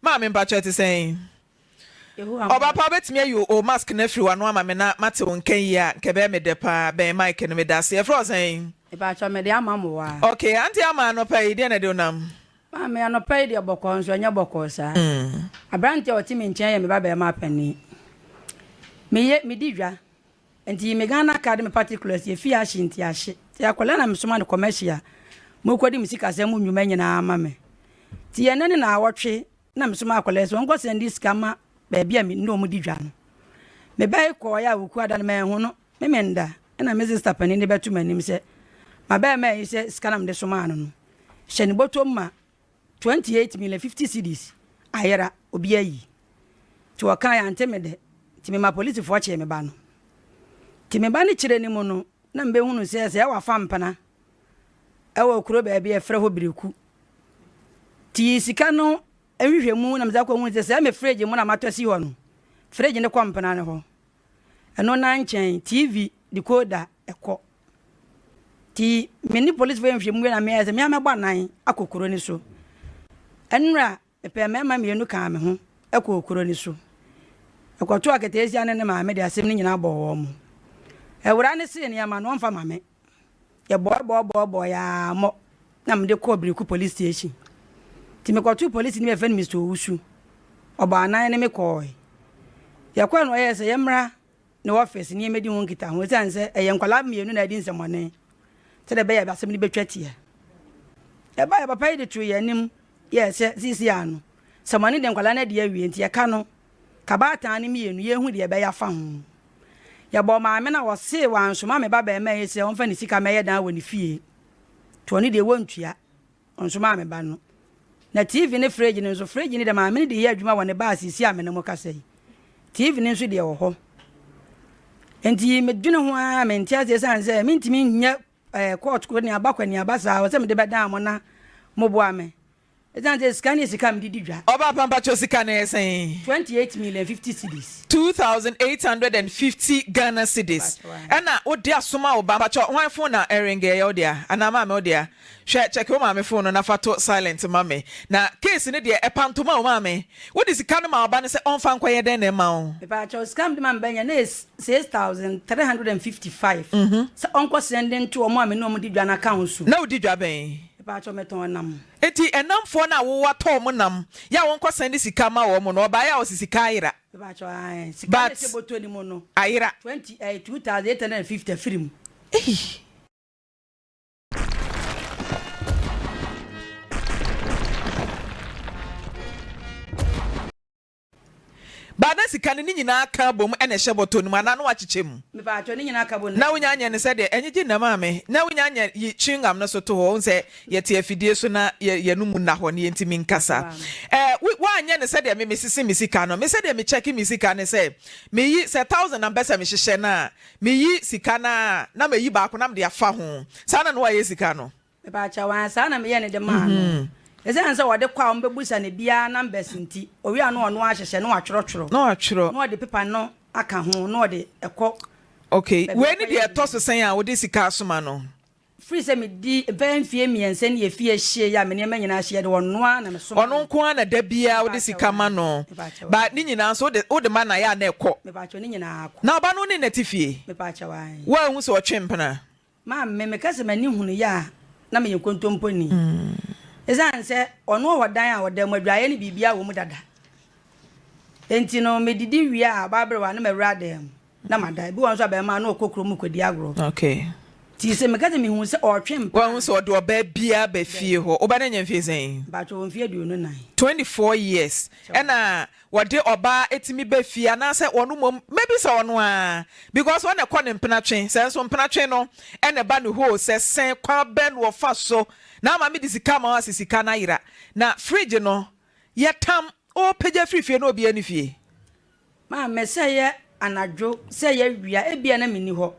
Mammy Bachet is saying. Oba pa betimi ayu o mask na free wano ama me na mate won kan ya ke be me de pa be mic ne me da se fro sen e ba cho me de ama mo wa okay anti ama no pa ide na de onam ma me no pa ide boko nso nya boko sa abrante o ti me nchen ya me ba be ma pani me di dwa enti me Ghana card me particulars ye fi ahye nti ahye ti akola na me soma no commercial mo kwadi me sika se mu nwuma nyina ama me ti ye ne na awotwe na me soma akola so nko sendi sika ma baby me no mu di dwa no me bai ko ya wuku ada me hu no me menda na me sister pani ne betu manim se ma bai me se scanam de soma no no hye ne botom ma 28,050 cedis ayera obi ayi ti o kan ya ante me de ti me ma police fo che me ba no ti me ba ni kire ni mu no na mbe hunu se wa fa mpana e wo kuro baby e frɛ ho biriku ti sika no ehwehwemu na mza kwa hu se me fridge mu na matosi ho no fridge ne kompana ne ho eno na nchen TV decoder ekọ ti mini police ve nhwemu na me se me amegba nan akokoro ni so enra epe me ma me nu kan me ho ekokoro ni so ekoto akete esia ne ma me de asem ni nyina bo wo mu ewura ne se ne ama no mfa ma me ye bo ya mo na me de ko biriku police station ti me kwato police ni me fen Mr. Owusu oba anan ne me ko ya kwa no ye se ye mra ne office ni me di ho nkita ho san se ye nkwala mienu na di nsemone te de be ya basem ni betwatia e ba ya papa de tu ye nim ye se sisi anu semone de nkwala na de awie nti ye ka no kabata ni mienu ye hu de be ya fa ho ya bo ma me na wo se wan so ma me ba be ma ye se on fa ni sika me ye dan wo ni fie to ni de wontua on so ma me ba no na TV ne fridge ne so fridge ne de ma me de ye adwuma wo ne ba asisi a me ne mo kasa yi TV ne so de wo ho enti me dwene ho a me ntia se san se me ntimi nya court ko ne abakwa ne abasa wo se me de be dan mo na mo bo ame etan se scan sika me di dwa oba pampa cho sika na esen 28,050 cedis 2,850 Ghana cedis ena odi asoma oba pampa cho wan phone na eringe ye odia ana ma me odia check o ma me phone na fato silent ma me na case ne de epantoma o ma me wo di sika no ma oba ne se onfa nkwaye den na ma o me pa cho scam de man benya na 6,355 so onko sending to o ma me no mo di dwa na account su na odi dwa ben pa cho meton nam eti enamfo na wo wato mo nam ya won ko send sika ma wo mo no oba ya o sika ayira pa cho ai sika se boto ni mo no ayira 2,850 film bana sika ne nyina aka bom ene hye boto ni mana no wakyechem me ba cho ni nyina aka bom na wonya anya ne se de enyeji na ma me na wonya anya yi chingam no so to ho nse yete afidie so na ye no mu na ho ne yentimi nkasa wa anya ne se de me mesisi misika no me se de me check misika ne se me yi se 1,000 na besa me hyehye na me yi sika na me yi ba ko na me de afa ho sana no wa ye sika no me ba cha wa sana me ye ne de ma no ese ansa wode kwa ombebusa ne bia numbers nti owi anu ono ahyehye no atworotworo no de paper no aka ho no de ekọ okay we ni de toso sen a wode sika asoma no free se me di ben fie miense ne fie hye ya me ne manyina hye de ono na me so ono nko na da bia wode sika ma no ba ni nyina so wode ma na ya na ekọ me ba cho ni nyina akọ na ba no ni na tifie me ba cha wan wa hu so otwempena ma me kase mani hunu ya na me yekontompo ni ezan se ono wodan a wodam adwaye ne bibia wo mu dada enti no medidi wi a babrewa na mawura dem na madai bi won so ba ma na okokro mu kwadi agro okay ti se mekate me hu se otwem wa hu so do ba bia ba fie ho oba na nyamfie sen ba to won fie aduonu nan 24 years ena wode oba etimi ba fie na se wonu mom maybe se wonu a because one ekọ ne mpenatwen se so mpenatwen no ena ba ne ho se sen kwa ben wo fa so na ma me disika ma asisika na yira na fridge no yetam o peja free no obi ani fie ma me se ye anadwo se ye wia ebia na meni ho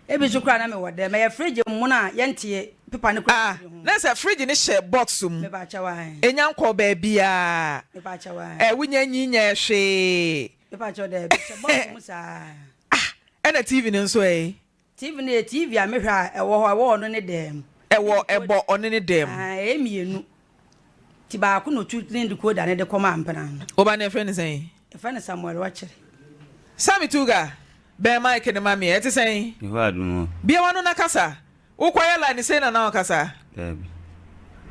ebi so kra na me wode me ye fridge mu na ye ntie paper ne kra na se fridge ne share box mu me ba cha wa enyanko ba bia me ba cha wa wunya nyinya hwe me ba cha de box mu sa ena TV ne nso TV a me hwa ewo ho no ne dem ebo one ne dem emienu ti ba ko no tu ne de ko da ne de koma ampana oba ne friend say e fa ne Samuel Wachere Sami Tuga be Mike ne mami e te say e wa dum bia wano na kasa wo kwaya line say na kasa dabi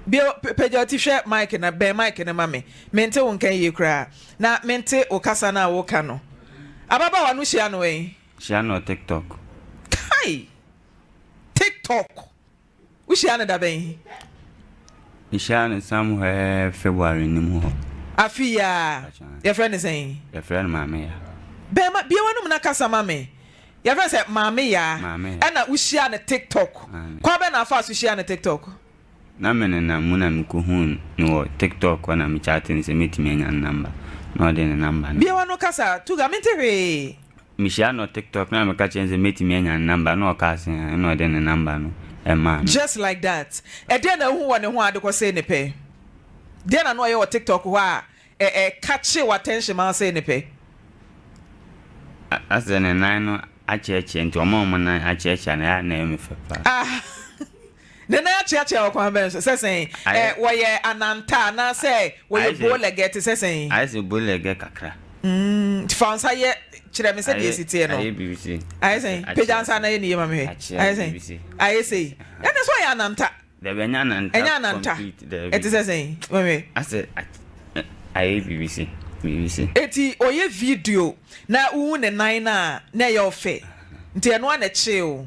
bia peja ti hwe Mike na be Mike ne mami mente won kan ye kra na mente o kasa na wo ka no ababa wano hia no we hia no TikTok kai TikTok wo hia na da ben hia no somewhere February ni mu afia your friend is saying your friend mami ya be ma bia wano na kasa mami your friend say mami ya na wo hia na TikTok kwa be na fa so hia na TikTok na mene na muna mkuhun no TikTok wana mi chatting se metimi anya number no de ne number bia wano kasa Tuga mintere mi share no TikTok na me ka chenze metimi anya number no kasa no de ne number no e ma just like that e de na hu wone hu ade ko say ne pe de na no ye o TikTok ho a catch your attention ma say ne pe ase ne nan no acheche nti omo na acheche na ya na eme fepa Nena ya kwa ben so say woye ananta na say woye bolege te say I say bolege kakra fansa ye kire me say dey sitie no BBC I say pejansa na ye ni ma me I say and so ya ananta the benya ananta it is say we I say BBC eti oye video na wu ne nan na ye ofe nti eno na chill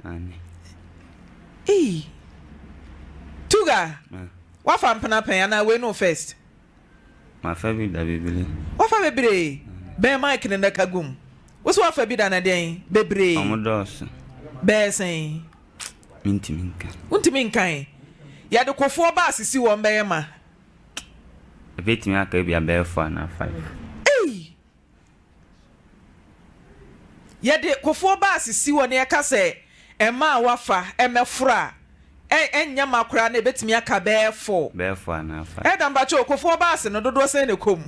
Tuga wafa mpana pen na we no first ma fa bi da bebele wafa bebre be Mike ne ndaka gum wo so wafa bi da na den bebre omodos be sen untimi nkan ya de kofo ba asisi wo mbe ma betimi aka bi abe 4 na 5 ya de kofo ba asisi wo ne ka se ema wafa emefra enya makura na betimi aka be 4 na 5 da mba cho kofo ba ase no dodo se ne kom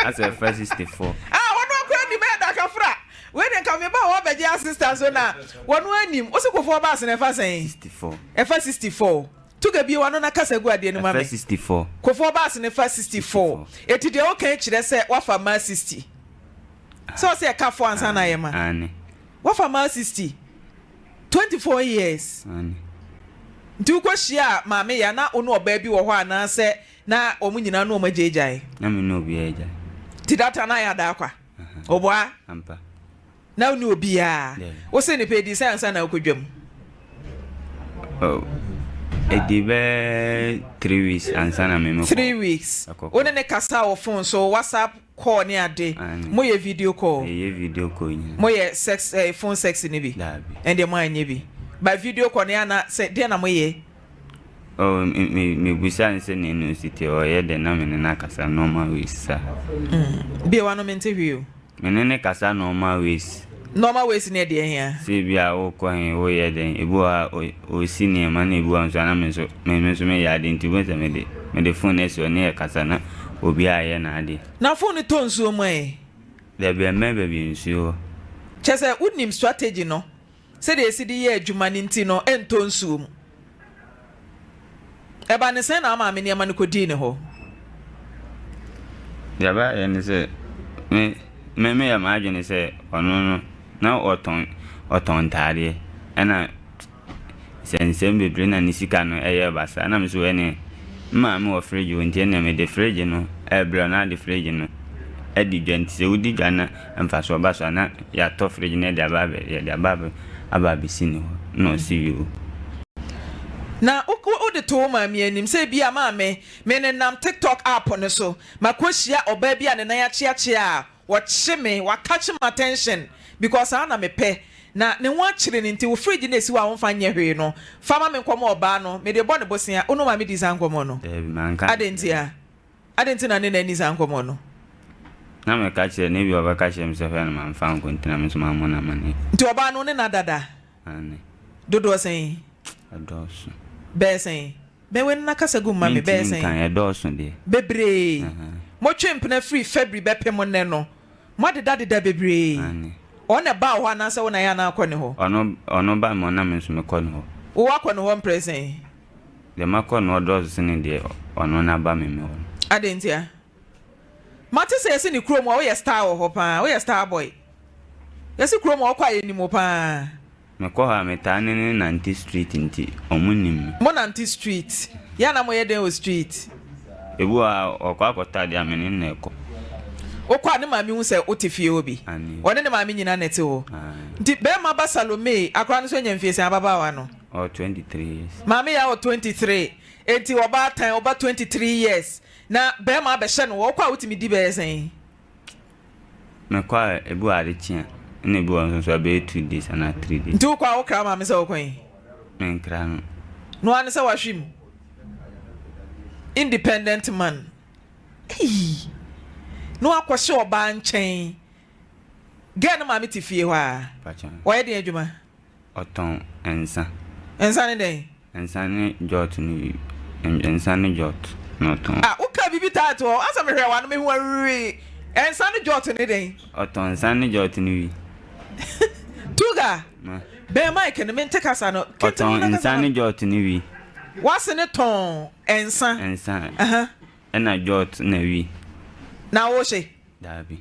as a first 64 wono akura ni me da ka fra we ne ka me ba wo beje assistant so na wono anim o se kofo ba ase ne fa sen 64 fa 64 Tuga bi wono na kasa gu ade no ma me 64 kofo ba ase ne fa 64 eti de o kan kire se wafa ma 60 so se ka fo ansa na ye ma ani wafa ma 60 24 years nti ko hia maame ya na onu oba bi wo ho ana se na omunyina no omagejai na me no bi eja ti data na ya da kwa oboa ampa na onu obi a wo se ne pedi sansa na akodwam edibe 3 weeks ansa na me 3 weeks one ne kasa o phone so WhatsApp call ni ade moye video call moye sex phone sex ni bi and the man bi by video call ni ana say dey na moye me busa nse ne no city o ye de na me na kasa normal ways sa bi wa no mente hwiu me ne kasa normal ways ne de here se bia o ko hen o ye de ebu a o si ne ma na ebu anso na me so me ya de nti bo se me de phone e so ne kasa na obi aye na ade na phone to nsuo mo there be me be nsuo chese unim strategy no se de esi di ye adwuma ni nti no ento nsuo mu eba ne se na ama me ne ma ne kodi ne ho ya ba ene se me ya ma adwene se ono no na oton tare ana sensem bebre na nisika no eye basa na me so ene ma me wo fridge wontie na me de fridge no ebra na de fridge no edi dwant se udi dwana emfa so ba so na ya to fridge na de ababe sini ho no see you na o de to ma me anim se bia ma me ne nam TikTok app no so makohia oba bia ne na ya chiachia wo chime wa catch my attention because ana me pe na ne wa chire ne nti wo fridge na esi wa won fa nye hwe no fama me nkomo oba no me de bo ne bosia ono ma me di san nkomo no adenti na ne na ni san nkomo no na me ka chire ne bi oba ka chire me se fa na man fa nkontina me so ma mo na mane nti oba no ne na dada ane dodo sen adosu be sen be we na kasa gu ma me be sen kan adosu de bebre mo twemp na free February be pem ne no mo de dada bebre ane ona ba ho na se wona ya na akọ ne ho ono ba mo na me so me kọ ne ho wo akọ ne ho present The Macon no does in the on a bammy. I didn't hear. Martin says in the chrome, oh, yes, star or hopa, oh, yes, star boy. Yes, a chrome or quiet anymore, pa. Makoha metanin in 90th Street in T. Omunim. Monanti Street. Yana Moyedeo Street. Ebu or Quacota diamond in Neco. O kwa ne maami hu se otifi obi one ne maami nyina nete ho di be ma ba Salome akwa no so nya mfie se ababa no or 23 years maami ya o 23 enti oba tan oba 23 years na be ma be hye no wo kwa otimi di be sen me kwa ebu adechia na ebu on so be 2 days and 3 days nti kwa wo kra maami se wo kwan men kra no ane se wahwim independent man no akwose oba nchen ge no maami ti fie ho a wo ye de adwuma oton ensa ne den ensa ne jot ni ensa ne jot no ton uka bibi tato asa me hwe wa no me hu awi ensa ne jot ne den oton ensa ne jot ni wi tuga be mike ne mente kasa no oton ensa ne jot ni wi wase ne ton ensa ena jot na wi na wo she dabi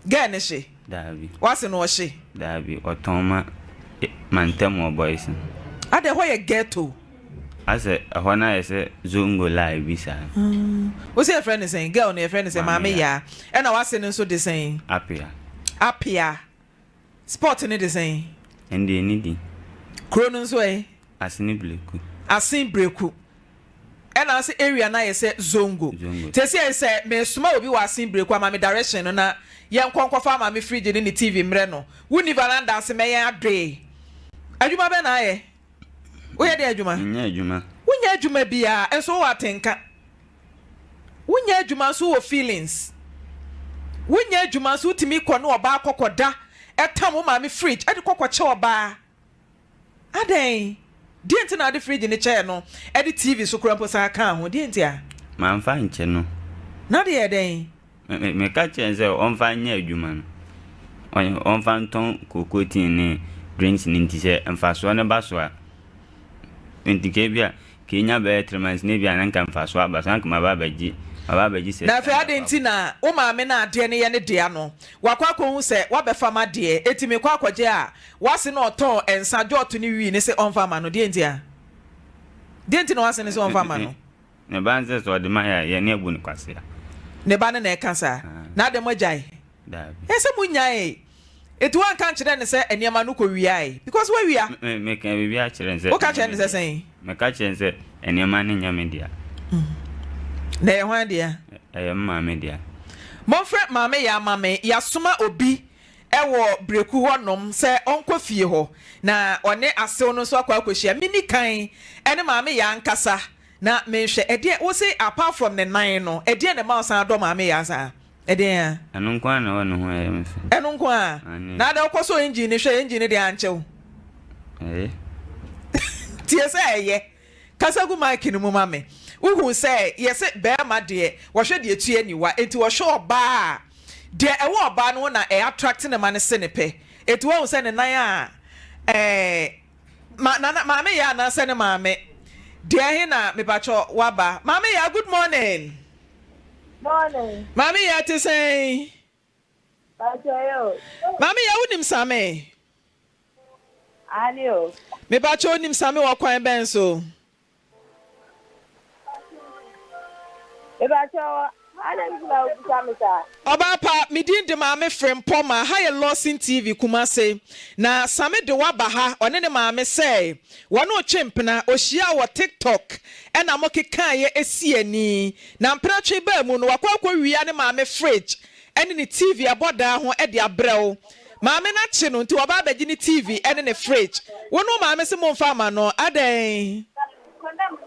ge ne she dabi wase no she dabi otoma mantem boys ade ho ye ghetto ase ahona ese zongo live bisa wo say friend say girl no friend say mama ya e na wase ne so de say apia sport ne de say ende ni di krono so asin breku e na say area na ye say zongo te say me suma obi wa asin breku ama me direction no na ye nkonkofa ama me fridge ni TV mre no wuni veranda se me ye adwe adwuma be na ye wo ye de adwuma nya adwuma wunya adwuma bia enso wo atenka wunya adwuma so wo feelings wunya adwuma so timi kɔ no oba kokoda etam wo ma me fridge ade kokoche oba aden dienti na ade fridge ni chair no ade TV so kura mposa aka ho dienti a man fa nche no na de eden me ka chenze on fa nya adwuma no on fa nton kokoti ni drinks ni ntise emfaso ne baso a entike bia kenya be 3 months ne bia nan kan faso abaso an kuma babaji se na fe adenti na wo ma me na ade ne ye ne de ano wakwa ko hu se wa be fama de etimi kwa kwaje a wase na oton ensa jot ni wi ne se on fama no dienti a dienti na wase ne se on fama no ne banze so de ma ya ne abu ne kwase ne ba ne na ekasa na de mogai dabi ese munyai etu an kan kire ne se eniema no ko wiai because we wia me kan bi a kire nse o ka kire ne se sen me ka kire nse eniema ne nya me dia na ye hwan dia ma me dia mo fre maame ya maame ya soma obi ewo breku honom se onko fie ho na one asew no so akwa akohia mini kan ene maame ya nkasa na menhwe ede wo say apart from the nine no ede ne ma san do maame ya sa ede ya anu nkwa na wono ho ya mfe enu nkwa na da okoso engine hwe engine de anchew tie say ye kasa gu mic ni mu maame uhu say yes be ma de wo hwe de etue niwa enti wo hwe oba de ewo oba no na attract ne ma ne se ne pe eti wo say ne nan a maame ya na se ne maame de he na me pacho waba maame ya good morning maame ya te say pacho yo maame ya unim same alio me pacho unim same wo kwan ben so Oba pa midin de maame frempɔ ma ha ye Lawson TV Kumase na same de waba ha one ne maame sɛ wɔno chempna ohia wɔ TikTok ɛna mo keka ye esiani na mpratwe ba mu no wakɔ wia ne maame fridge ɛne ne TV aboda ho ɛde abrɛw maame na kye no nti wɔba abɛgye ne TV ɛne ne fridge wɔno maame se mo mfa ma no adan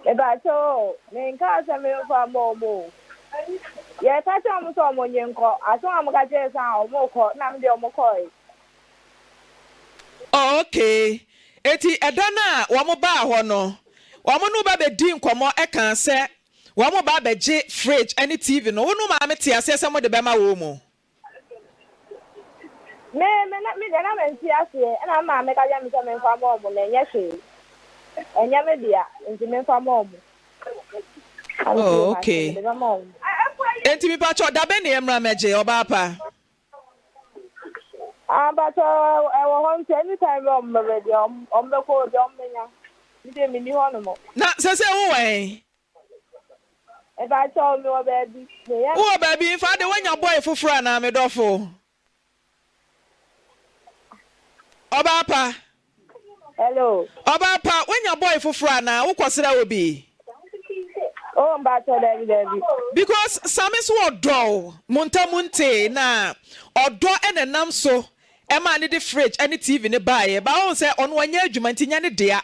Ebacho, menka me fa momo. Ye ta cha mo so mo nyenko, aso am ka je san o mo ko, na me de o mo ko e. Okay. Eti edana wo mo ba ho no. Wo mo no ba be di nkomo e kan se wo mo ba be je fridge any TV no. Wo no ma me te ase se mo de be ma wo mo. Me de na me ti ase, e na ma me ka je me se me fa momo na nye hwe. Enya me dia, nti me fa momo. Oh, okay. Enti mi pa cho da be ne emra meje oba pa. But I want anytime I'm ready. I'm the code, menya. You didn't mean you on more. Na se wo wen. If I tell me what baby, Wo baby in fa de wanya boy fufura na me dofo. Oba pa. hello. Oba pa wanya boy fufura na wo kwosera obi. Oh, but Debbie. Because Samis wo do munte na odo enenam so ema ne de fridge any TV ne buy ba won say ono wanya adwuma ntinya ne dea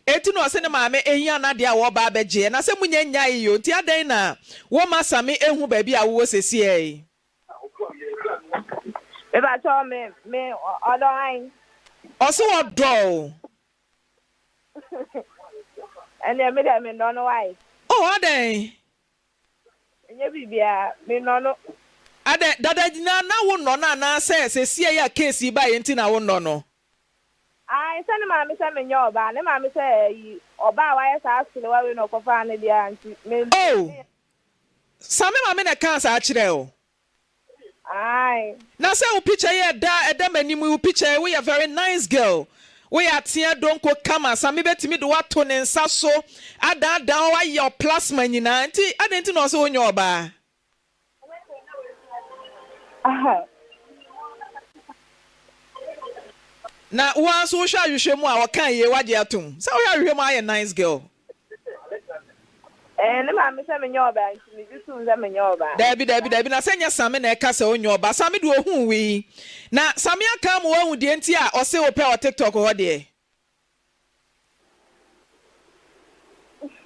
eti no se ne maame ehia na dea wo ba beje na se munya nya yo nti adan na wo ma same ehu ba bi a wo sesi e If I tell me other line. Oso wo do And then me don't know why. oh adan Nye bibia me no. adan dada jina na wo no na se sesi ya case ba ye nti na wo no no I send my say me nyoba, ne ma me say oba wa yes ask le wa we no kofa ne dia nti me. oh same maame na kan sa akire o Aye. na say wo picture here da mani mu wo picture we are very nice girl we are tia donko kama same betimi do wato ne nsa so ada wa your plasma nyina nti adenti no so onyo oba na wa so hwa hwehwemu a wakan ye wage atom say wo hwehwemu a nice girl Ne ma me say me nyoba nti me jisu say me nyoba. Dabi na senya same na eka se onyo oba same do ohun wi na same aka mo wahu de nti a o se wo pe o TikTok ho de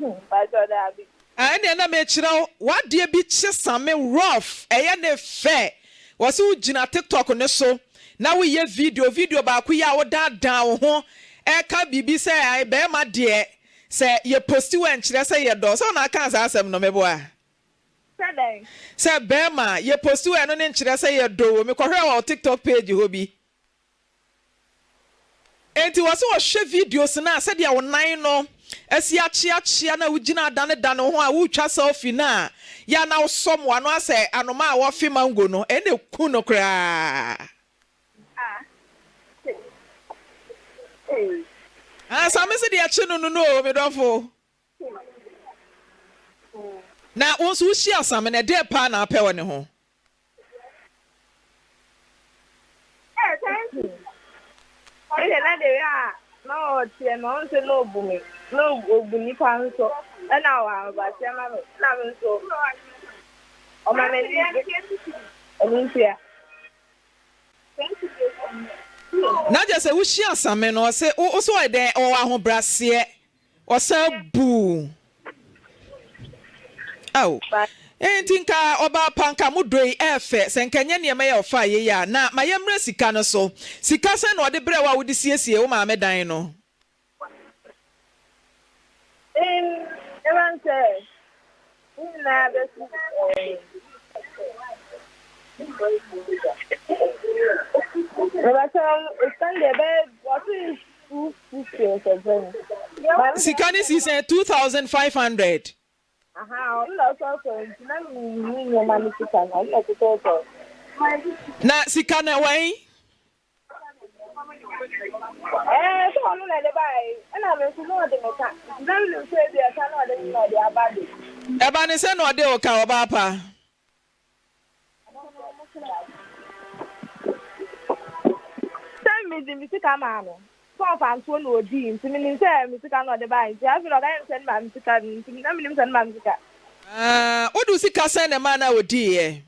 Ba jo dabi. ane na me kira what de bi chi same Ruff eye ne fe wo se wo gina TikTok ne so na wo ye video ba ku ya wo da wo ho eka bibi se ai be ma de se ye posti wan kire se ye do so na kan sa asem no mebo a se be ma ye posti wan no ne kire se ye do me ko hwe wo TikTok page ho bi enti wo se wo hwe videos na se de wo nan no asi achia na wo gina dane ho a wo twa selfie na ya na wo som wa no ase anoma a wo fi mango no ene ku no kra Same se de achi no me dofo na wonso wo hia same na de pa na apɛ woni ho Thank you. Na de ya no tie no nse no obumi no obuni pa nso na wa ba se ma na nso o ma me ni na je se wo hia same no se wo so de o aho brase o sa bu aw entinka oba panka mudoi efe senkanye ne me ofa ye ya na mayemre sika no so sika se na ode bre wa wo de siesie wo ma me dan no evan se na besu sika ni si 2500 na sika na wan so no na de bai na me so no de meka na me so e bia sa no de no de abade e ba ni se no de o ka oba pa send me the music man so fan so no di nti me ni say music no de bai nti afi no ga send ma music nti na me ni send ma music odu sika se na ma na odi ye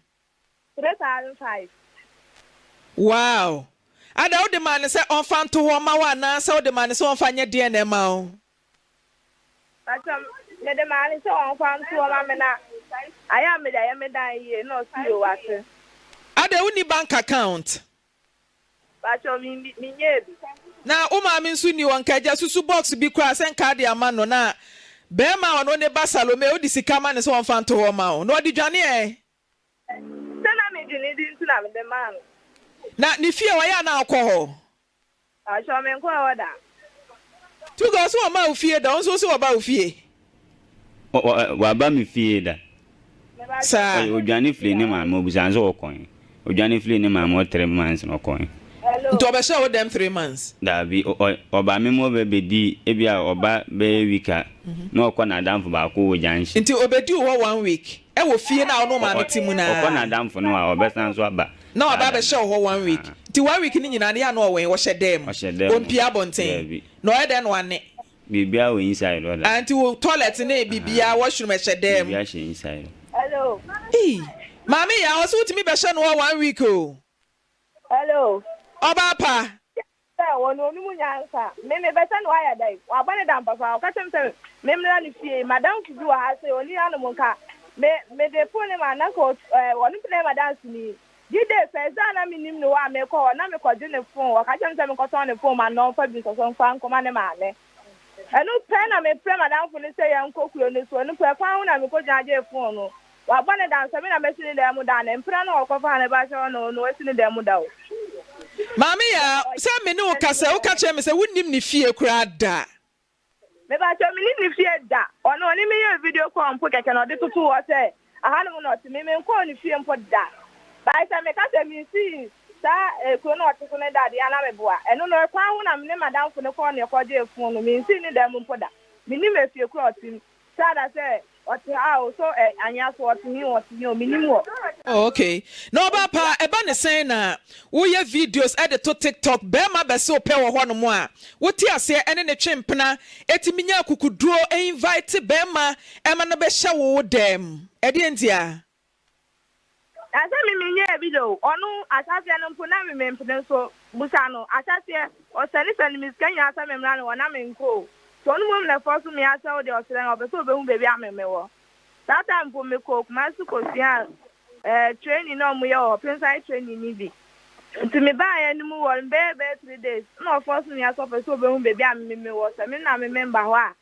3,500 wow ada odi man se on fan to ho ma wa na se odi man se on fa nye de na ma o atam me de man se on fan to ma me na aya me da ya me dan ye no si o ate ada uni bank account atam mi nye bi na uma mi nsu ni won kaja susu box bi kura sen card ya ma no na be ma ono ne basalome odi sika ma ne se on fan to ho ma o no odi dwane e sana me di ni di na me de man na ni fie wa ya na akọ atam me nko oda tu go so ma ofie da on so so ba ofie waba me fie da sa odwane fili ne maame obusan so okon odwane fili ne maame o 3 months no okon nti obesha wo dem 3 months da bi oba me mo bedi ebia oba be wika na okọ na damfo ba ko ojanhye nti obedi wo 1 week e wo fie na ono maame timu na okọ na damfo no a obesan so aba na oba be show ho 1 week nti 1 week ni nyina na ya na owen wo hyedem ompia bonten no e den no ane bibia we inside all that anti wo toilet na bibia washroom hyedem bibia she inside Hello. Mami ya wo so utimi be show no 1 week o Hello. oba pa Wono ni munyansa. Me besa no aya dai. Wa bane dan papa. O ka tem se me mra ni fie. Madam fudu wa ha se oni anu monka. Me de phone ma na ko wonu play madam ni. Gide se za na minim no wa me ko na me ko je ne phone. O ka tem se me ko ton ne phone ma no fa bi so so fa nko ma ne ma ne. Enu pe na me pre madam fu ni se ya nko kulo ni so enu pe kwa hu na me ko jaje phone no. Wa bane dan se me na me sini dem da na mpra na o ko fa na ba so no esini dem da o. Mami ya se me ni o kasa o ka che me se wunnim ni fie kura da Me ba cho me ni fie da ono ni me ye video call mpo keke no de tutu wo se ahanu mo no ti me nko ni fie mpo da ba se me ka se mi si sa ko no ti ko ne da dia na me boa eno no kwa hu na me madam fu ne ko ne ko je fu no me si ni da mpo da me ni me fie kura ti sa da se oti so anya so oti o minimo. Oh, okay. No ba pa eba ne sen na wo ye videos e de to TikTok be ma be se ope wo ho no mo a wo ti ase ene ne twempena etiminya kukuduro invite be ma e ma no be hye wo dem e de ntia Asa mi nye video onu asase no mpo na me mpene so busa no asase o sani mi skanya asa me mra no na me nko so no mom na force me asa o de o sere no be so be hu baby ameme wo that time po me ko kuma su ko sia training no mo ye o pensai training ni bi nti me ba ya ni mu wo be 3 days no force me asa o be so be hu baby ameme wo so me na me member ho a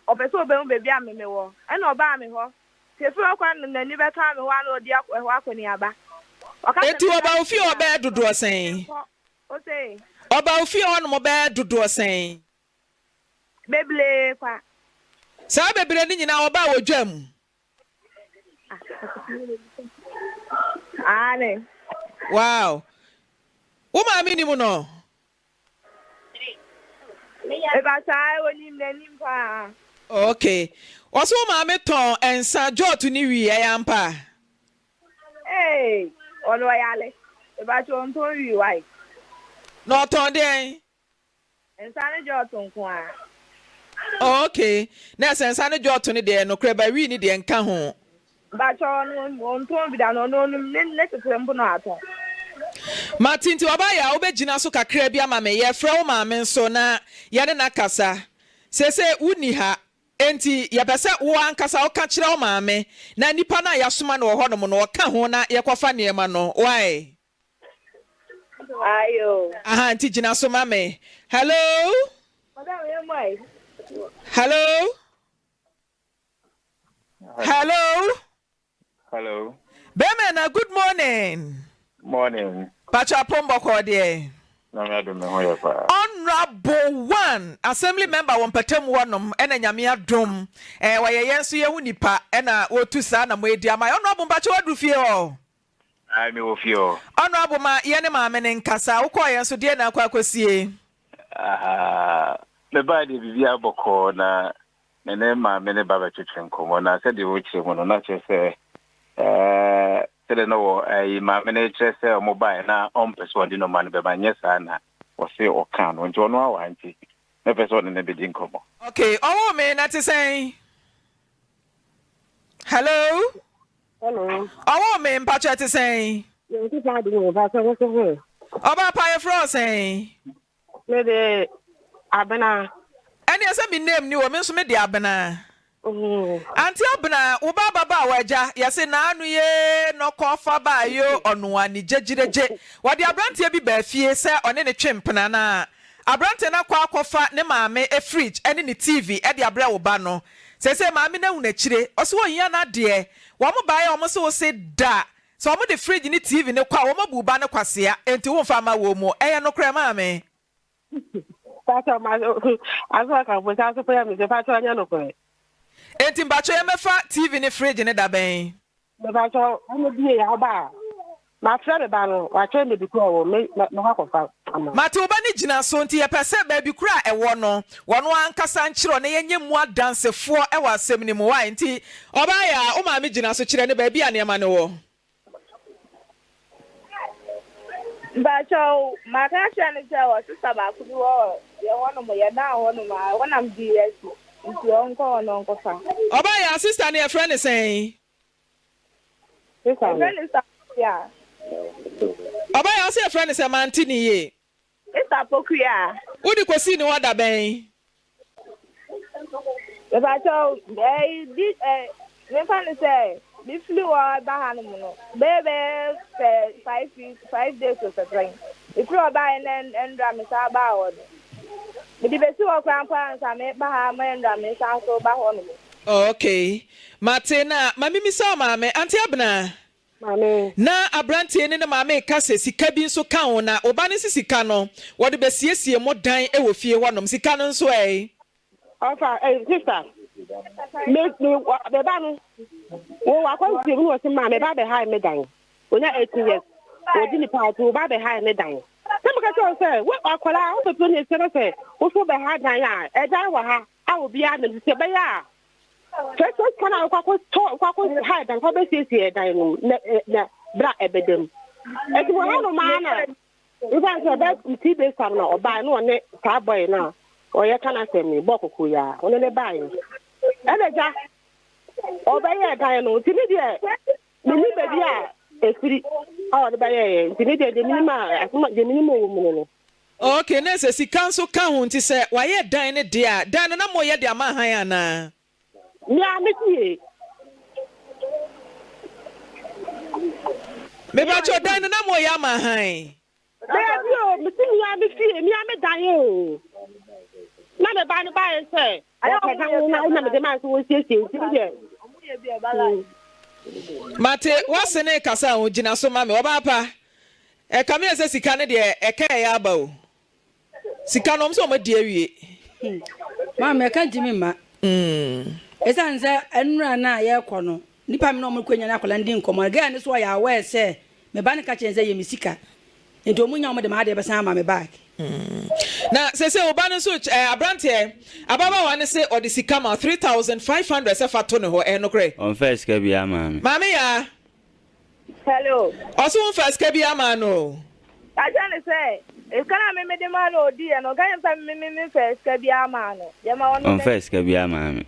o be so be hu baby ameme wo e na o ba me ho tefu akwa na ni beta me ho na odi akoni aba eti oba ofi oba dodo sen o say oba ofi on mo be dodo sen beble kwa sa bebre ni nyina oba wodwam ane wow wo ma mi ni mu no e ba sai woni mnanim pa okay oso ma me ton ensa jotu ni wi ya mpa ono yale e ba cho nto wi wai no ton den ensa ne jotu nko a okay na ensa ne jotu ni de no kra ba wi ni de nka ho ba cho no nto bi da no ne tetembo no ato Martin ti oba ya obegina so kakra bi ama me ye frɛ wo ma me nso na ye ne na kasa sese uni ha enti ye pese wo ankasa wo ka kire wo ma me na nipa na ya soma no ho no no ka ho na ye kwafa ne ma no why ayo aha enti gina so ma me hello madam ye mai hello hello Hello. Bemena, good morning. Morning. Pacha Pombo Kodie. Honorable one, Assembly member one patem one ena nyamia drum. Wa yensu ye hunipa ena wotu sana mwedia. My honorable Pacha wadu fio. I me ofio. Honorable ma yene ma mene nkasa. Uko yensu die na kwa kwesie. Me ba de bibia boko na nene ma mene baba twetwenko na se de wo kire mo no na che sede no ma mene che se mobile na on person di no man be banye sana o se o kan no njo no awanti me person ne be din komo. Okay, owo me na te say. Hello? Hello. Owo me mpacha te say. You keep on doing about something. Oba pa ye fro say. Me de abena. Any asa me name ni wo me so me de abena. Anti abna wo baba waja yase na anu ye no kofa ba yo onu ani jejireje wode abrante bi ba fie se one ne twempena na abrante na kwa akofa ne maame fridge ene ne TV e de abra wo ba no se maame na hu na kire oso wo hia na de wo mo ba ye wo so wo se da so wo de fridge ne TV ne kwa wo mo bu ba ne kwasea enti wo mfa ma wo mo eye no kra maame Pato ma aso ka bo sa so pe mi se pato anya no ko Enti mbacho ya mefa TV ni fridge ni da ben. Me ba cho mo bi ya ba. Ma fra be ba no wa che me bi ko me ha ko fa. Mate oba ni gina so nti ye pese ba bi kura ewo no. Wono ankasa nkyiro na yenye mu adansefo e wa asem ni mu wa nti oba ya o ma me gina so kire ne ba bi ane ma ne wo. Bacho, makasha ni chawa sister ba ku wo ye wono mo ye na wono ma wona mds nti onko no onko fa Oba ya sister ne e friend say yeah oba ya say friend say manti ni ye Esta pokuya udi kosi ni wada ben bacho did me fan say me flew ba hanu no bebe 5 days or something if you buy and me sa ba o me di besi wo kwan sa me ba ha me me sa so ba ho no. Okay Martina mami mi sa mama anti abna Mame na abrantie ne mama ka se sika bi nso ka ho na oba ne sika no wo de besiesie mo dan e wo fie wonom sika no nso Ofa sister me be ba no wo wa kwa si mu wo se ma me ba be ha me dan onya 18 years o di ni pa to ba be ha me dan some ka say we akola o pe ni say wo so be ha dan ya e dan wa ha a obi a na se be ya so kana kwa ha dan kwa be sie dan no na bra ebedem e ti wo ha no ma na iba so be ti be sam na oba na one ka boy na o ye kana se mi bokoko ya one le bai eleja oba ye dan no ti ni de mi be dia efiri o de ba ye ti ni de minima asuma de minima wo mu no. Okay na se sika nso ka ho nti se wa ye dan ne de a dan na mo ye de ama han ana mi a me tie me ba cho dan na mo ye ama han be yo mi ti mi a me tie mi a me dan yo na me ba no ba ye se o ka dan na me de ma so wo sie ti de Mate wasene kasa ho gina so ma me oba pa e ka me se sika ne de e ka ya aba o sika no mso ma di awie ma me ka jimi ma esa nza enura na ye kɔ no nipa me no mo kwanya na akola ndi nkomo ga ne so ya awe se me ba ne ka chenze ye misika enti omunya mo de ma de be san ma me back na se oba no so abrante ababa wa ne se odi sika ma 3500 se fa to ne ho no kre on first ka bi ama me mama ya Hello oso on first ka bi ama no ajane say e kana me de ma no di e no ga yem sa me first ka bi ama no ye ma wono on first ka bi ama me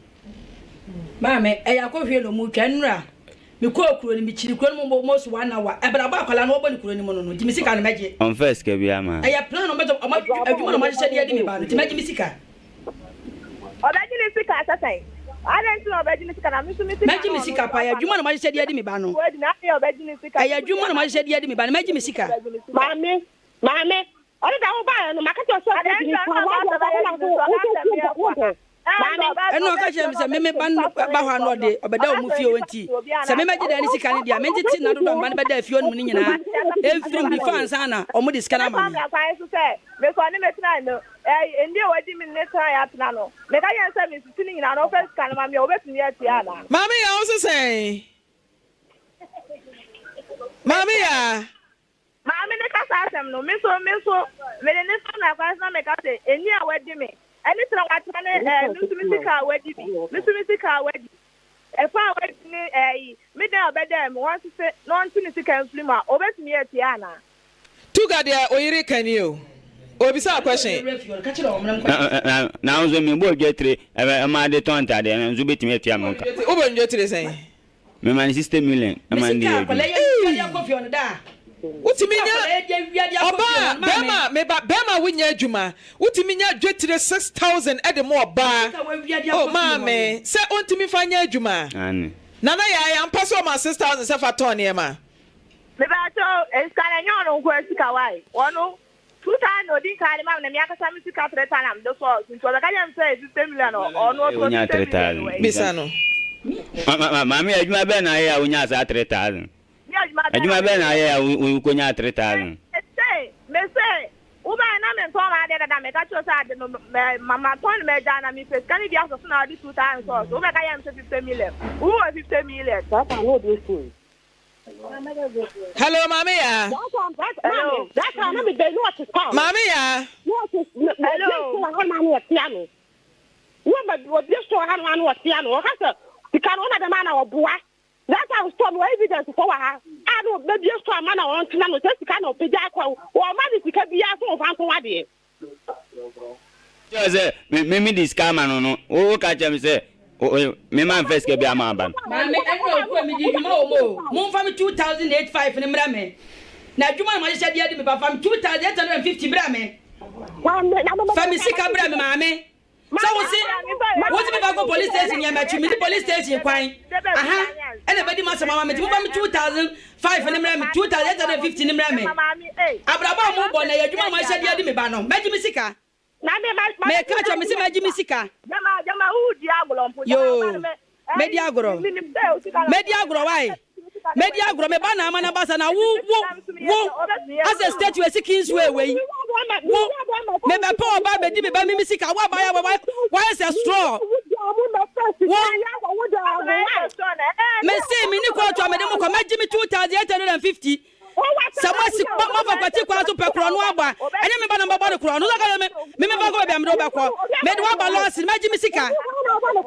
Mame, e yakofie no mu twanura. Me ko okuro ni mi chiri kuro no mo so wana wa. E bra ba akwala no obo ni kuro ni mo no. Ti mi sika no meje. On first ka bi ama. E ya plan no meje adwuma no ma hye de mi ba no. Ti meje mi sika. Obaji ni sika asasan. Adan ti obaji ni sika na mi so mi sika. Meje mi sika pa ya adwuma no ma hye de mi ba no. Wodi na ya obaji ni sika. E ya adwuma no ma hye de mi ba no. Meje mi sika. Mame ori da wo ba no maka to so ni kwa eno ka chem se meme ban ba ho ano de obeda o mu fie wonti se meme gide ani sika ne dia menti ti na do do ban beda fie onu ni nyina every bi fans ana o mu diska na ma me ko ni metina no ndi o wadi mi ne tan ya tena no me ka yen se mi ti ni nyina no first kan ma me o betumi ya ti ana mama ya o se say mama ya mama ne ka sa asem no me so me ne so na kwa sa me ka se eni a wadi mi any thing what man misika wedi misika wedi e fa wedi ni me dey obedem want to say no ntini sika mflima obetumi etiana tuga de oyire kani o obisa question na unzo mi bo getre e ma de tonta de unzo betumi etia mo ka obo njo tire say me man system million e man de utiminya oba bema winya adwuma utiminya dwetire 6000 ede mo oba oh mame se ontimi fanya adwuma ani nana ya mpaso ma 6000 se fa ton e ma me ba to eskana nyono nko sika wai wono 2000 odin kale ma na mi aka sami sika 3000 am do so nto da kanya mse 60 million ono to 3000 bisano mame adwuma be na ya unya sa 3000 adwuma be na ya u konya 3000 me say uba na me to ma de that make a choice at Mama Ton Medana, me first. Can you be out of now 2 times or so? I am 50 million. Who are 50 million? That's a good thing. Hello, Mamia. Hello. That's how many they know to come. Mamia. Hello. What this to have one was piano. Has a cannot the man or boy. That's how strong evidence for her. I don't maybe just to a man on Tinano, just kind of Pijaco, or Maddy can be out of Uncle Waddy. Yes, maybe this camera no. Oh, catch him say. Oh, me man first can be a man. Mammy, I know me more from 2085 in the Brame. Now, you might say the other from 2,850 Brame. Family Sika Brame, mammy. So what's the go police station? You met the police station, quite. Anybody must have mammy to move 2,005 in the Brame, 2,850 in the Brame. Abraham Mobona, you might say the other Bano, Magic Sika. Me catch me Magic Sika. Yo, Mediagro. Mediagro, why? Mediagro, me bana mana basa na wo as a statue as king's way. Me be power ba be di me ba me sika wa ba ya why is a straw? Me say me ni ko to me dem ko maji me 2,850. Samasi ma kwati kwa so pekro no agba enye me ba na ba kro no ga me ba go be am do ba ko me do ba loss maji me sika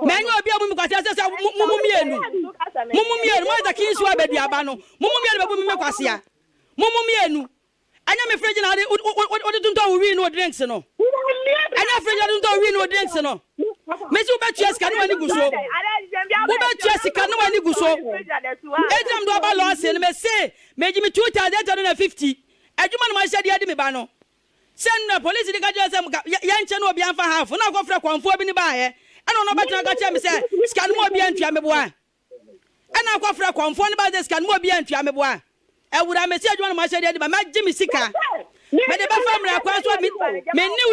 me nyo obi amu me kwati ase mumu mienu mo da kin so abedi aba no mumu mienu be bu me kwase a mumu mienu anya me fridge na odi tunto wi no drinks no anya fridge na tunto wi no drinks no me si uba tua sika no mani guso uba tua sika no mani guso ejam do ba loss no me say meji me 2,850 adwuma no ma hye de ade me ba no sen na police de ka je say ya nche no obi anfa half na akofra kwanfo bi ni ba ye ana no betra ka che me say sika no obi antua me boa ana akofra kwanfo ni ba de sika no obi antua me boa ewura me say adwuma no ma hye de ade ba ma gi me sika me de ba family akwa so me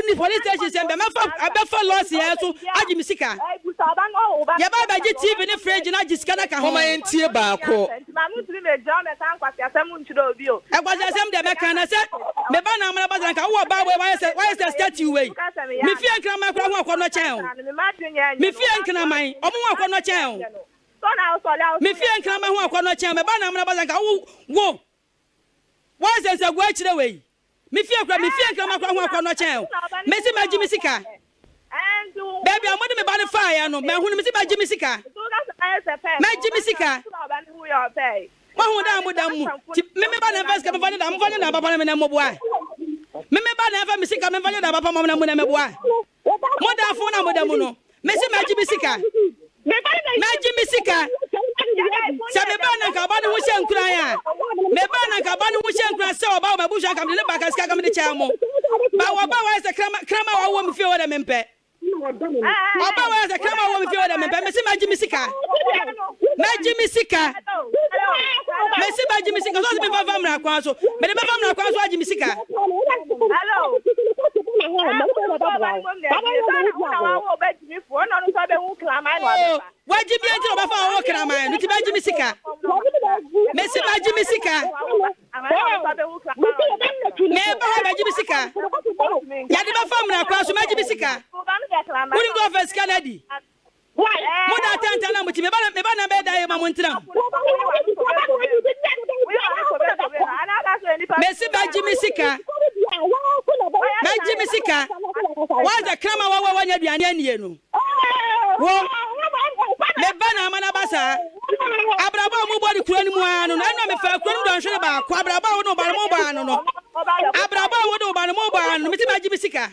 ni police station say be ma fa loss ye so agi me sika ya ba ba gi TV ni fridge na gi sika na ka ho Mama entie ba ko. Ekwase asem de meka na se me ba na amana bazan ka wo ba why is statue way me fie nkra ma kra ho akono chen me fie nkra man omo ho akono chen me fie nkra ma ho akono chen me ba na amana bazan ka wo why is a gwa chire way me fie nkra ma kra ho akono chen me si maji me sika baby amode me ba na fire no me hu me si maji me sika maji me sika Mahu da mu me ba na first ka me fa na papa na me na moboa me ba na fa me sika me fa na papa na mu na me boa mo da fo na mo da mu no me se maji me sika se me ba na ka ba no hye nkura ya me ba na ka ba no hye nkura se oba ma busha ka me le ba ka sika ka me de cha mo ba wa se krama wa wo me fie wo da me mpe oba wa se krama wo me fie wo da me mpe me se maji me sika Messi ba Jimmy Sika so me fa famra kwa so me de ba famra kwa so a Jimmy Sika hello wa Jimmy enti ba fa wo krama no ti ba Jimmy Sika Messi ba Jimmy Sika me ba Jimmy Sika ya de ba famra kwa so ma Jimmy Sika wuri go first Canada Moda tanta na muti me ba na be da ye ma montram Messi ba Jimmy Sika What's the crama wa nya duane anie no wo me ba na amana basa abraba mu body kuro ni mu anu na me fa kuro ni don hwere ba kwa abraba wo no ba mo ba anu no abraba wo do ba mo ba anu meti ba Jimmy Sika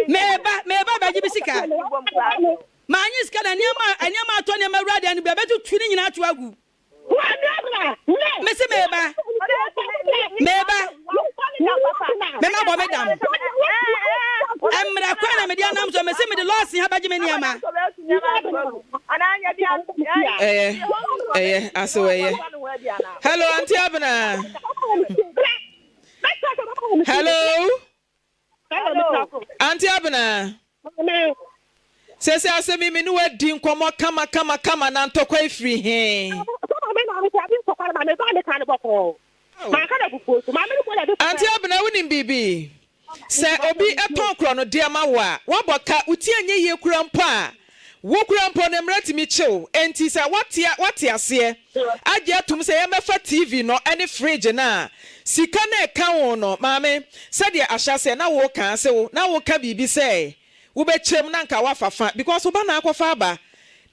me ba Jimmy Sika Manyi ska na niama ato ne mawrade anu be betu twini nyina ato agu me se meba mema bo medam emra kwa na me dia nam so me se me de loss ha baje me niama aso hello auntie Abna hello auntie Abna Sese asemi me no wadi nkomo kama na ntokwa ifiri he Auntie Abna woni bibi se obi eton kro no de ma wo a waboka uti anye ye kura mpo a wo kura mpo ne mrati mi chew enti se wate ase age atum se ye mefa TV no ene fridge na sika na eka won no maame se de ahya se na wo kan se wo na wo ka bibi se wo be chem na nka wafafa because wo ba na akwafa aba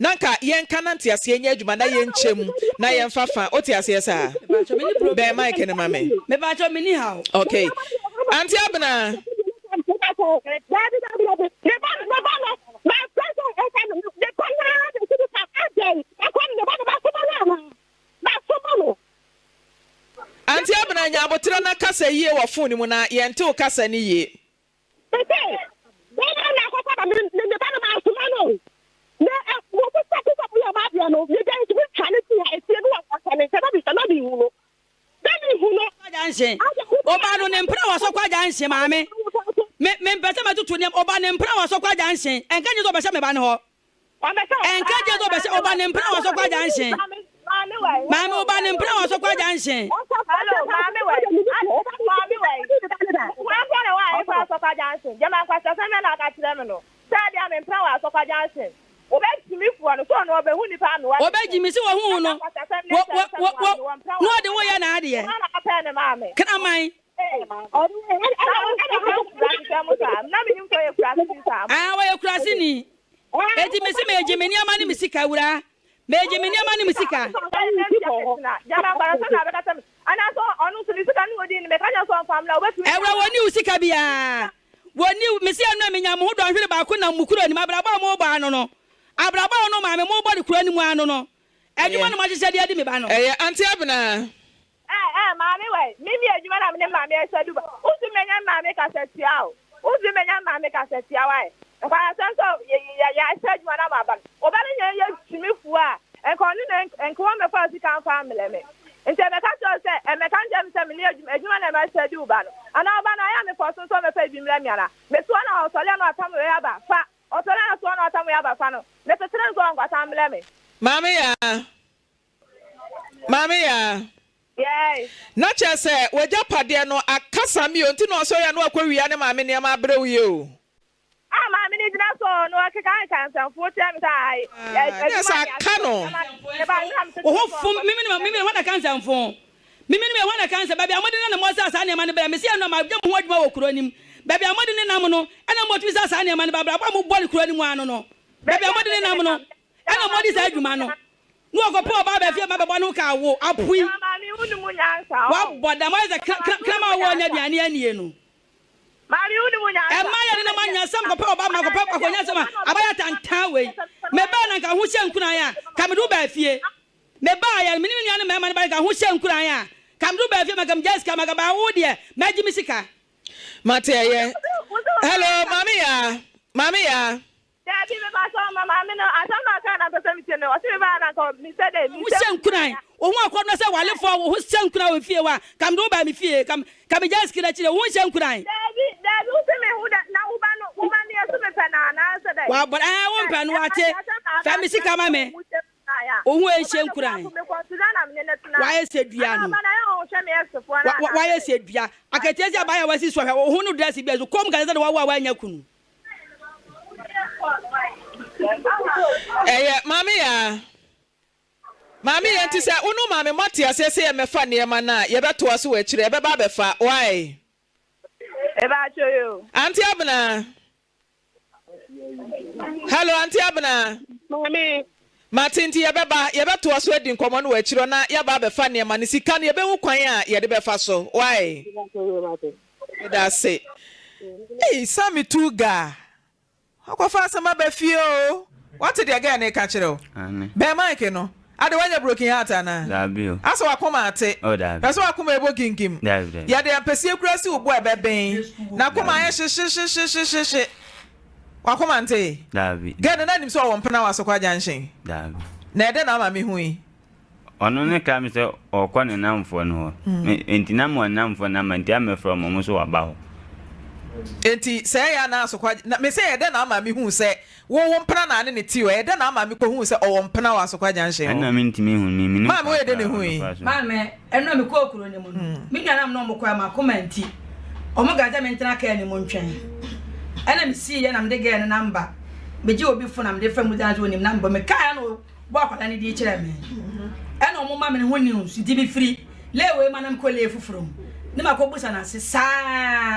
nanka yen kanante ase nya adwuma na yen chem na yen fafa oti ase sa be mic ne mame me ba cho mini how okay anti abna anti abna nya abotra na kasa yie wo phone mu na yen te o kasa ni yie Oba no nempra waso kwa janse maame me mpese matutu nem oba nempra waso kwa janse enka je zo be se me ba ne ho enka je zo be se oba nempra waso kwa janse maame oba nempra waso kwa janse hello maame we wa kwa waso kwa janse jama kwa sasa me na ka tire me no sadia me mpra waso kwa janse obejimi fu no so no obehu ni pa me wa obejimi si wo hu no no de wo ya na ade kana mai wa ya kurasi ni eti me se me ejimi ni ama ni misika wura me ejimi ni ama ni misika jama kwa sasa na bekata ana so onu so nisika ni odi ni me kanya so famla obetumi ewra woni usika bia woni mesi anu amenya mo do ahwere ba ko na mukuro ni mabraba mo ba no no abraba no maame mo body kura ni mu anu no edwuma no ma hye de ade me ba no anti abna maame we mimi edwuma na me maame esadu ba usu menya maame kasetia o usu menya maame kasetia wa kwa senso ya edwuma na baba obale nye timifu a enko ni enko me fa sika family me nti me ka so se me kan jam se me edwuma na ma esadu ba no ana oba na ya me for so me fa bi mra miara me so na o sole na atam we aba fa o sole na so na atam we aba fa no me tetere zo ngwa tamle me mama ya yes na chese weja pade no akasa mi onti no so ya no akwawiya ne mama ne ma abrewiye o mama ni dina so no kan sanfo tia mi sai yes akano o fom mimi wada kan sanfo mimi wada kan sa baby amode na mo sa ne ma ne bra me se no ma djam ho adwuma wo kuro nim baby amode ne nam no ena mo tu sa ne ma ne babra ba mo bol kuro nim anu no baby amode ne nam no ena mo di sa adwuma no no okopo ba ba fie ma bebo no ka wo apui mama unu mu nyansa wa boda mo ze krama wo nya duane anie no mama unu mu nyansa e ma ya ne ma nyansa kopo ba ma kopo akonya sama abaya tantan we me ba na nka ho hye nkuran ya ka me do ba fie me ba ya me ni nua ne ma ne ba ka ho hye nkuran ya ka me do ba fie ma kam Jessica ma ka ba wo de ma gi mi sika mate ye hello mami ya Daddy me ba so mama me no atama ka na pese mi tie no o se me ba na ko mi se de mi se nkuran o hu akodo se wale fo wo se nkuran wo fie wa kam do ba mi fie kam Jessica na chire wo se nkuran Daddy o se me hu da na wo ba ni eso me pe na se de wa bo wo mpa no ate fa mi sika ma me o hu e se nkuran wa ye se dua no wa ye se dua akatezi abaya wasi so hwe o hu no dress bi so kom ka se de wa anya kunu mami ya nti se unu mami mati asese ye mefa ne ma na ye beto aso wa kire be ba befa why e ba choyo anti abna hello anti abna mami matinti ye beto aso edi nkomo no wa kire na ye ba befa ne ma ne sika ne ye be hu kwan a ye de befa so why that's it sami tuga akwafa asama ba fie o what did again e ka kire o be mic no ade wanya broken heart ana dabio aso akoma ate o dabio aso akoma ebo gingim ya de ampesi kurasi ubo ebeben na akoma ye hye wakoma ante dabi gane na nim so wo mpena waso kwa janshin dabi na ede na ma me hui ono ne ka mi se okwa ne namfo no enti na mo namfo na ma nti am from mo so waba ho enti say ya na so kwa me say ede na ama me hu se wo mpena na ne ti o ede na ama me ko hu se o mpena waso kwa janshin na me ntimi hu mi ma me ede ne hui ma me eno me ko okuro ne mu mi nua na mo no mo kwa ma comment Omoga ja mentena ka ni mo ntwen ana me see ye na me de ge ne number me ji obi fo na me de fa mu dan jo ni number me ka no bo akwala ni di kire me ana omo ma me ho news di bi free lewe ma na me ko le fufuro ne ma ko busa na se sa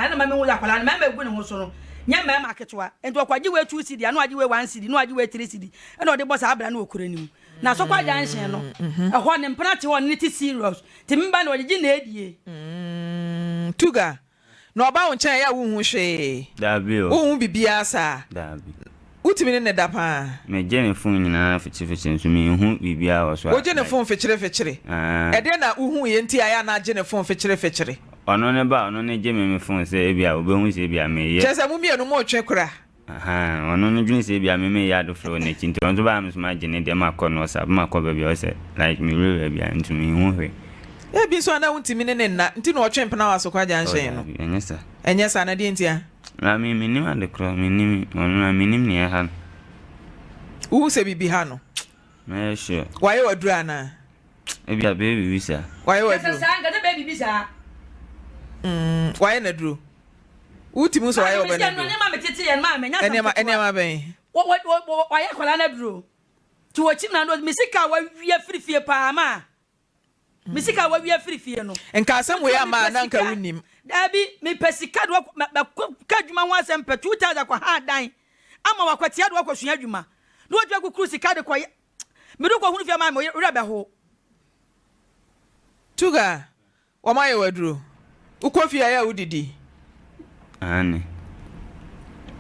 ana ma me hu akwala na ma gu ne ho so no nya ma ma ketwa ento kwaji we 2 cd anu aji we 1 cd no aji we 3 cd ana ode boss abra na okura ni mu na so kwa junction no ho ne mpana te ho ne ti serious ti mba na oji na edie tuga no oba won chan ya wo hu hwe dabi o wo hu bibia sa dabi utimi ne da pa me je ne phone nyina fichi nso me hu bibia wo so wo je ne phone fechire e de na wo hu ye nti aya na je ne phone fechire ono ne ba ono ne je me phone se ebia obehu se ebia me ye chese mu mienu mo twe kura ono ne dwun se ebia me ya do fro ne chinti onzo ba am so ma je ne de ma ko no sa ma ko ba bia o se like me real bia ntu me hu hwe e bi so na untimi ne na nti no otwe mpena waso kwa janshen no enyesa na die ntia na mi minim ade kro minim ono minim ne ha u se bibi ha no me sure waye wadura na ebia baby visa waye wadura sa nga de baby visa waye na duro utimi so waye obana no ne ma metete ye ma me nya sa enema ben waye kwala na duro ti wo chim na no misika wa wie firifie pa ma misika wa wie firifie no enka asem we ama na nka wunim dabi mi pesika do ka djuma ho asem pe 2000 kwa ha dan ama wakwatia do akosua djuma do odwa ku sika de kwa mi do ko hunu fie ma mo ura be ho tuga o ma ye waduro ukofia ya udidi ane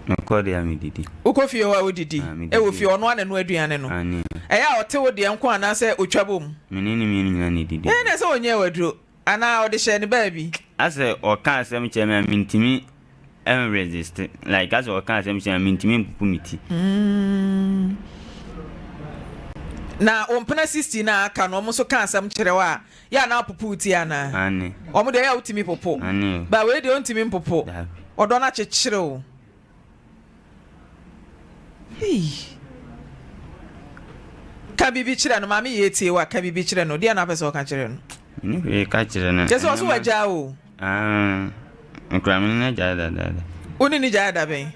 nokodi ya mididi ukofia wa udidi e wo fie ono ane no aduane no ane eya otewo de enko ana se otwabom menini nyina ni didi na se onye waduro ana odi hye ne baabi ase oka asem chema mintimi em resist like ase oka asem chema mintimi pupumiti na ompena 60 na aka no mo so ka asem kirewa ya na puputi ana ane omo de ya utimi popo ane ba we de ontimi popo odo na chekire o ka bibi kire no mama ye tie wa ka bibi kire no de na pese o ka kire no ni ka kire na je so so waja o nkra meni na ja da oni ni ja da ben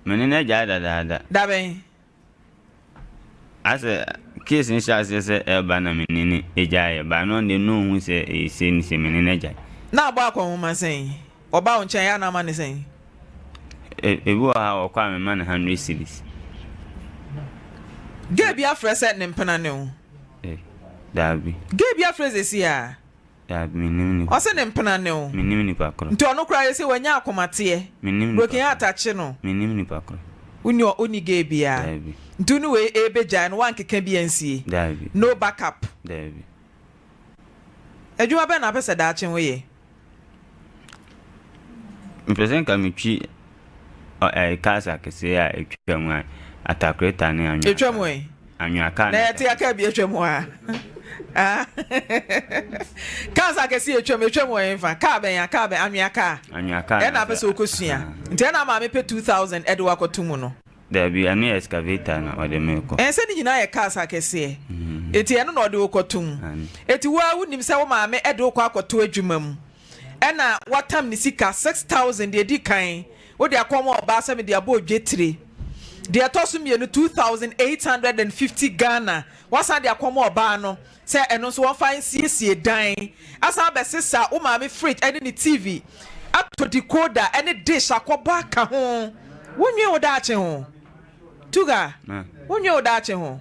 meni na ja da ben ase case ni sha se eba na menini ejaye ba no de no hu se se ni se menini ejaye na agba akwa homa sen oba o nchen ya na ma ne sen ebu ha okwa me man 100 series gebi afrese ne mpena ne o dabi gebi afrese si a dabi menini o se ne mpena ne o menini ni pakro nti ono kra yesi wanya akomate menini broken atache no menini ni pakro uni gebi a dabi ntunu we ebeja no wankeka bi ansie dabi no backup dabi adwuma be na pese da achen we ye present kamitwi kasa kese ya etwam atakreta ne anwa etwam we anwa ka na yete aka bi etwam a kasa kese etwam we mfa ka ben anwa ka e na pese okosua nti na ma me pe 2000 edwa kotumu no dabi ani excavator na ode meko ense ni nyina ye kasa kese eti eno na ode okotum eti wa wunim se wo ma me ede okọ akoto adwuma mu ena watam ni sika 6000 de di kan wo de akomo oba se me de abo odwetire de atoso mienu 2850 Ghana wasa de akomo oba no se eno so won fan siesie dan asa be sisa wo ma me fridge ene ni TV ato decoder ene dish akoba ka ho wonwe wo da ache ho tuga wonwe wo da ache ho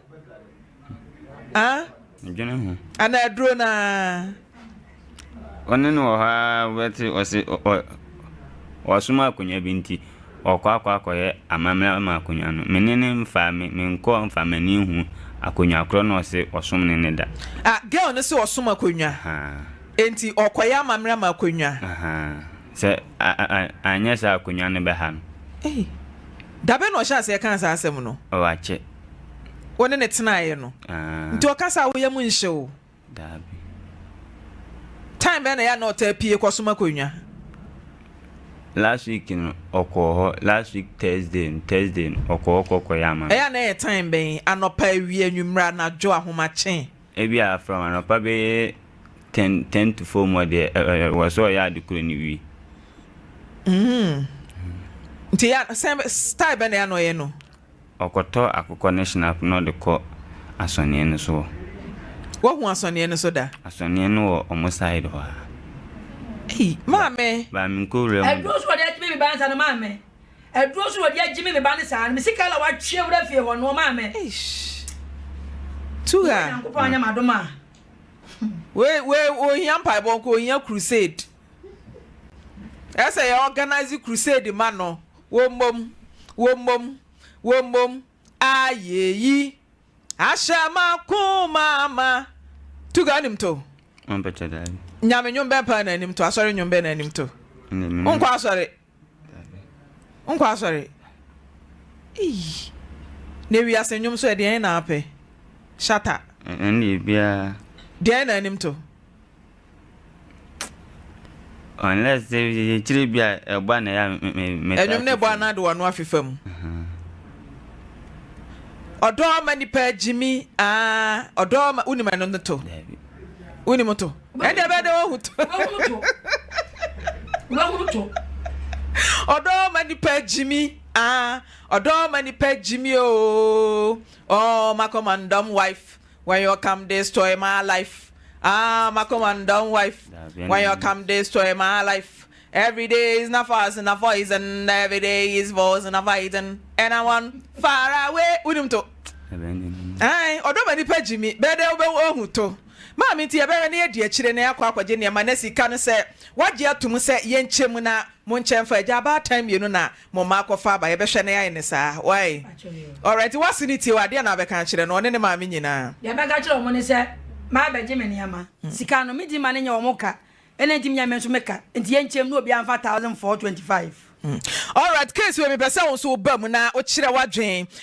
njene ho ana adro na one no ha weti osuma akunya binti okwa ye amamra ma akunya no menene mfa me nko mfa mani hu akunya kro no se osum ne da girl no se osuma akunya enti okoya amamra ma akunya se anya sa akunya ne be ha no dabe no sha se kan sa asem no o wache wone ne tenaye no nti okasa wo yam nhyew dabi time be na ya no tapie kwosoma akunya last week no okoho last week Thursday okoho yama ya na time be anopa wi anwumra na jo ahoma chen ebi a from anopa be 10 to 4 more there was so ya de kuro ni wi Nti ya style be na ya no ye no. Okoto akụkọ national no de ko asọnie no so. Wo hu asọnie no so da. Asọnie no omo side ho. Mame. Ba mi ko rem. Edro so de ajime me ban sa no mame. Edro so de ajime me ban sa me sika la wa twe wura fie ho no mame. Tuga. Nyankopon anya madoma. We ohia mpai bon ko ohia crusade. Ese ya organize crusade man no. Wo mom ayeyi. Ashama kumama. Tuga nimto. Onpecha dai. Nyame nyombe pa na anim to asori nyombe na anim to. Unkwa asori. Ne wi ase nyom so e de na ape. Shata. Ndi bia. De na anim to. Unless they chiri bia egba na ya me. Enyom ne bo na de wano afefam. Odo ma nipa jimi odo ma unima no to. Unimoto. Ende be de wo huto. Odo mani pa Jimmy odo mani pa Jimmy oh my commandant wife when you come destroy my life my commandant wife when you come destroy my life every day is na fast and a voice and every day is voice and a fighting and I want far away unimoto odo mani pa Jimmy be de wo huto Mama nti ebere na yedi akire na yakwa akwaje ne ma na sika no se wagye atum se yenkyem na mo nkyemfa agya ba time yenu na mo ma akwafa ba yebehwe na yae ne saa why alright what's in it wade na abeka akire no ne ma me nyina ya beka akire mo ne se ma beje me ne ama sika no medi ma ne nya wo ka ene ntim nya me so meka nti yenkyem no obi amfa 1425 Alright, case we me pesa won so ba mu na o kire wadwen